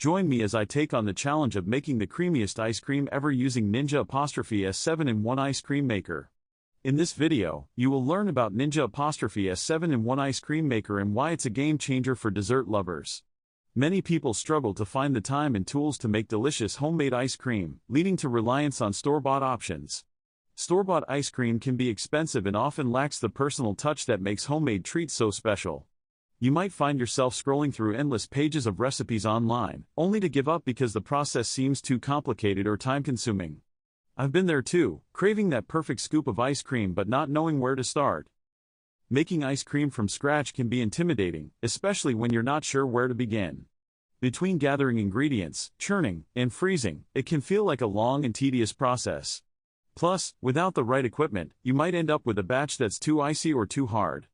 Join me as I take on the challenge of making the creamiest ice cream ever using Ninja C301 ice cream maker. In this video, you will learn about Ninja C301 ice cream maker and why it's a game changer for dessert lovers. Many people struggle to find the time and tools to make delicious homemade ice cream, leading to reliance on store-bought options. Store-bought ice cream can be expensive and often lacks the personal touch that makes homemade treats so special. You might find yourself scrolling through endless pages of recipes online, only to give up because the process seems too complicated or time-consuming. I've been there too, craving that perfect scoop of ice cream but not knowing where to start. Making ice cream from scratch can be intimidating, especially when you're not sure where to begin. Between gathering ingredients, churning, and freezing, it can feel like a long and tedious process. Plus, without the right equipment, you might end up with a batch that's too icy or too hard.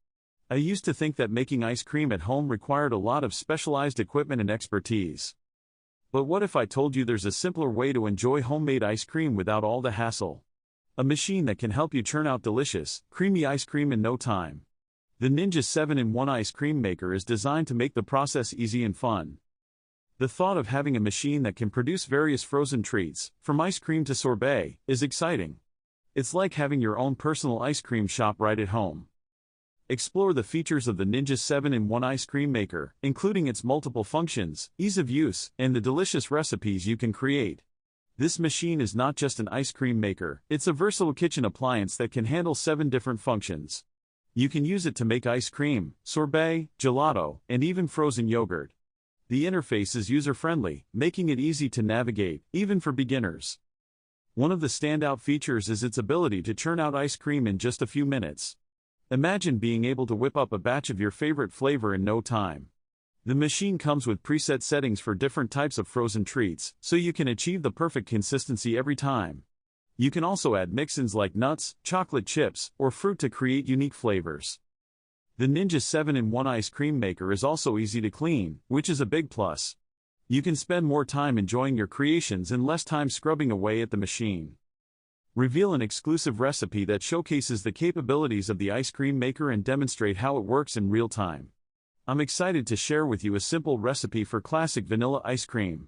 I used to think that making ice cream at home required a lot of specialized equipment and expertise. But what if I told you there's a simpler way to enjoy homemade ice cream without all the hassle? A machine that can help you churn out delicious, creamy ice cream in no time. The Ninja 7-in-1 ice cream maker is designed to make the process easy and fun. The thought of having a machine that can produce various frozen treats, from ice cream to sorbet, is exciting. It's like having your own personal ice cream shop right at home. Explore the features of the Ninja 7-in-1 ice cream maker, including its multiple functions, ease of use, and the delicious recipes you can create. This machine is not just an ice cream maker, it's a versatile kitchen appliance that can handle 7 different functions. You can use it to make ice cream, sorbet, gelato, and even frozen yogurt. The interface is user-friendly, making it easy to navigate, even for beginners. One of the standout features is its ability to churn out ice cream in just a few minutes. Imagine being able to whip up a batch of your favorite flavor in no time. The machine comes with preset settings for different types of frozen treats, so you can achieve the perfect consistency every time. You can also add mix-ins like nuts, chocolate chips, or fruit to create unique flavors. The Ninja 7-in-1 ice cream maker is also easy to clean, which is a big plus. You can spend more time enjoying your creations and less time scrubbing away at the machine. Reveal an exclusive recipe that showcases the capabilities of the ice cream maker and demonstrate how it works in real time. I'm excited to share with you a simple recipe for classic vanilla ice cream.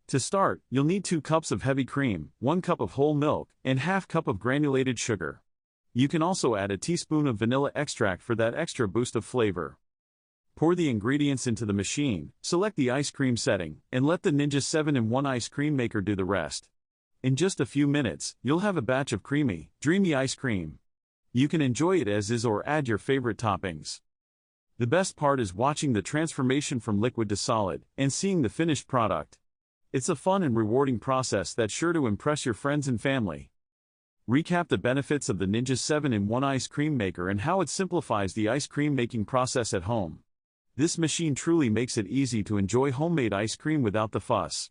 To start, you'll need 2 cups of heavy cream, 1 cup of whole milk, and ½ cup of granulated sugar. You can also add a teaspoon of vanilla extract for that extra boost of flavor. Pour the ingredients into the machine, select the ice cream setting, and let the Ninja 7-in-1 ice cream maker do the rest. In just a few minutes, you'll have a batch of creamy, dreamy ice cream. You can enjoy it as is or add your favorite toppings. The best part is watching the transformation from liquid to solid, and seeing the finished product. It's a fun and rewarding process that's sure to impress your friends and family. Recap the benefits of the Ninja 7-in-1 ice cream maker and how it simplifies the ice cream making process at home. This machine truly makes it easy to enjoy homemade ice cream without the fuss.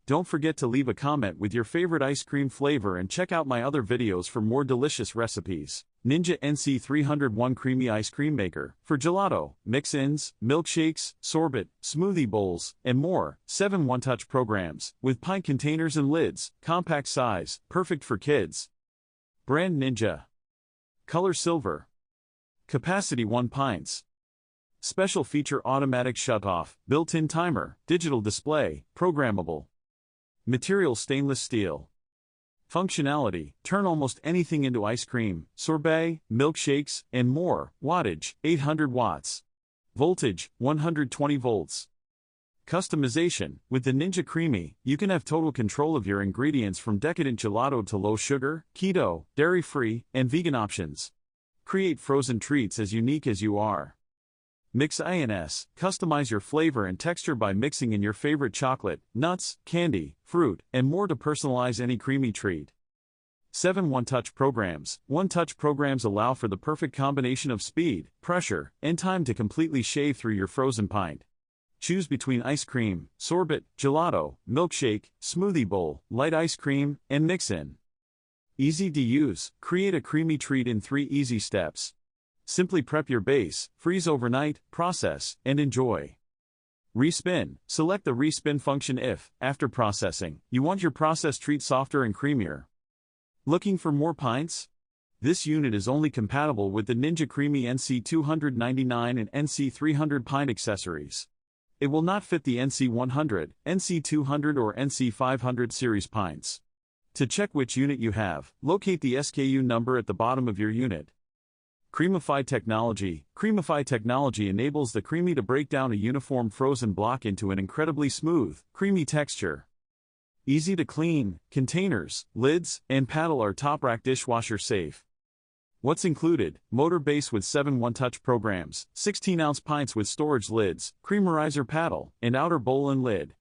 Don't forget to leave a comment with your favorite ice cream flavor and check out my other videos for more delicious recipes. Ninja NC301 Creamy Ice Cream Maker, for gelato, mix-ins, milkshakes, sorbet, smoothie bowls, and more. 7 one-touch programs, with pint containers and lids, compact size, perfect for kids. Brand Ninja. Color silver. Capacity 1 pints. Special feature automatic shut-off, built-in timer, digital display, programmable. Material stainless steel. Functionality, turn almost anything into ice cream, sorbet, milkshakes, and more. Wattage, 800 watts. Voltage, 120 volts. Customization, with the Ninja CREAMi, you can have total control of your ingredients from decadent gelato to low sugar, keto, dairy-free, and vegan options. Create frozen treats as unique as you are. Mix-ins, customize your flavor and texture by mixing in your favorite chocolate, nuts, candy, fruit, and more to personalize any creamy treat. 7 one-touch programs. One-touch programs allow for the perfect combination of speed, pressure, and time to completely shave through your frozen pint. Choose between ice cream, sorbet, gelato, milkshake, smoothie bowl, light ice cream, and mix-in. Easy to use, create a creamy treat in 3 easy steps. Simply prep your base, freeze overnight, process, and enjoy. Respin. Select the respin function if, after processing, you want your processed treat softer and creamier. Looking for more pints? This unit is only compatible with the Ninja CREAMi NC299 and NC300 pint accessories. It will not fit the NC100, NC200 or NC500 series pints. To check which unit you have, locate the SKU number at the bottom of your unit. Creamify technology. Creamify technology enables the CREAMi to break down a uniform frozen block into an incredibly smooth, creamy texture. Easy to clean, containers, lids, and paddle are top-rack dishwasher safe. What's included? Motor base with 7 one-touch programs, 16-ounce pints with storage lids, creamerizer paddle, and outer bowl and lid.